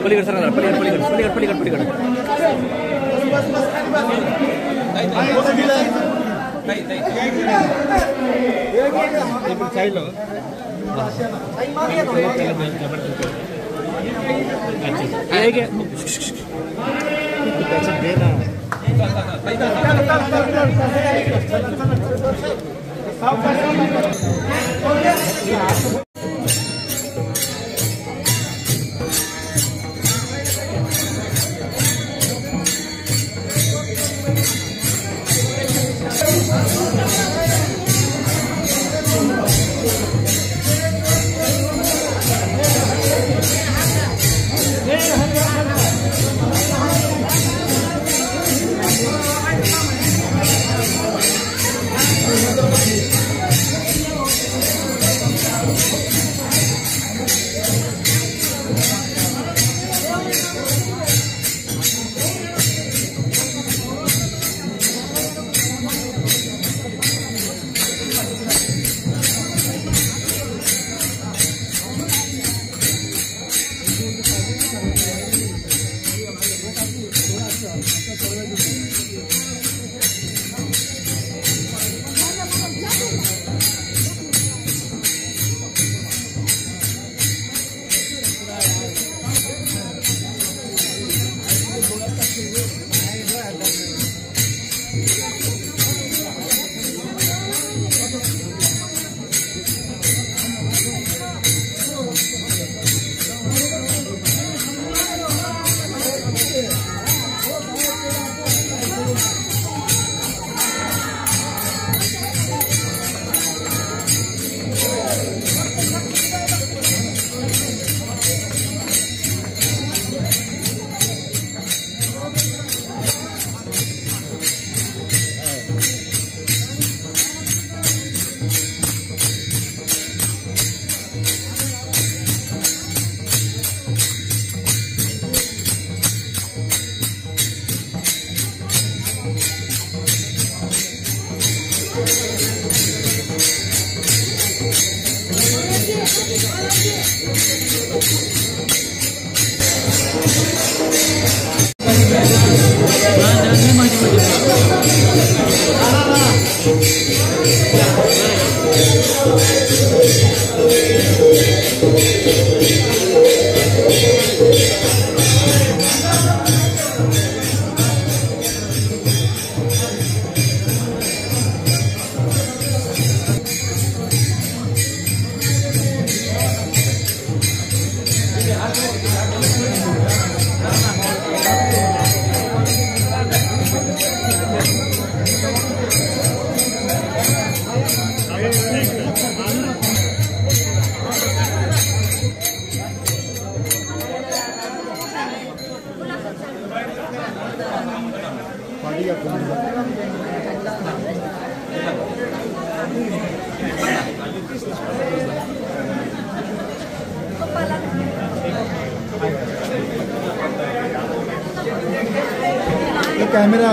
पलीकडे सर पलीकडे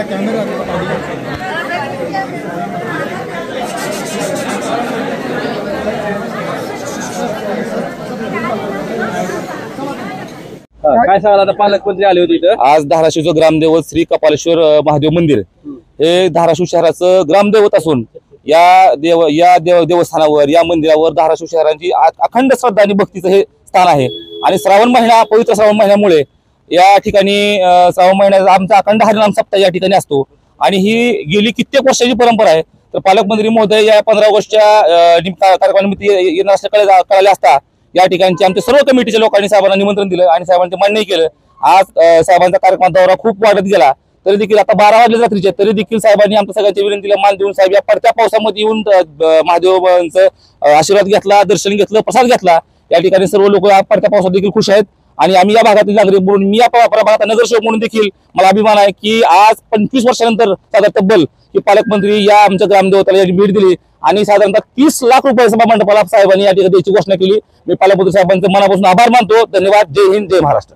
कैमरा काय सांगाल आता पालकमंत्री आले होते इथं. आज धाराशिवचं ग्रामदैवत श्री कपालेश्वर महादेव मंदिर हे धाराशिव शहराचं ग्रामदैवत असून या देवस्थानावर या मंदिरावर धाराशिव शहराची अखंड श्रद्धा आणि भक्तीचं हे स्थान आहे. आणि श्रावण महिना पवित्र श्रावण महिन्यामुळे या ठिकाणी श्रावण महिन्याचा आमचा अखंड हरिनाम सप्ताह या ठिकाणी असतो आणि ही गेली कित्येक वर्षाची परंपरा आहे. तर पालकमंत्री महोदय या 15 ऑगस्टच्या कार्यक्रमानिमित्त येणार असल्याकडे कळाले असता या ठिकाणच्या आमच्या सर्व कमिटीच्या लोकांनी साहेबांना निमंत्रण दिलं आणि साहेबांचे मान्य केलं. आज साहेबांचा कार्यक्रमाचा दौरा खूप वाढत गेला तरी देखील आता 12 वाजले रात्रीचे तरी देखील साहेबांनी आमच्या सगळ्यांच्या विनंतीला मान देऊन साहेब या पडत्या पावसामध्ये येऊन महादेवांचं आशीर्वाद घेतला, दर्शन घेतलं, प्रसाद घेतला. या ठिकाणी सर्व लोक पडत्या पावसात देखील खुश आहेत आणि आम्ही या भागातील नागरिक म्हणून मी या प्रभागात नगरसेवक म्हणून देखील मला अभिमान आहे की आज 25 वर्षानंतर साधारण तब्बल की पालकमंत्री या आमच्या ग्रामदेवताला याची भेट दिली आणि साधारणतः 30 लाख रुपये सभा मंडपाला साहेबांनी या ठिकाणी द्यायची घोषणा केली. मी पालकमंत्री साहेबांचे मनापासून आभार मानतो. धन्यवाद. जय हिंद, जय महाराष्ट्र.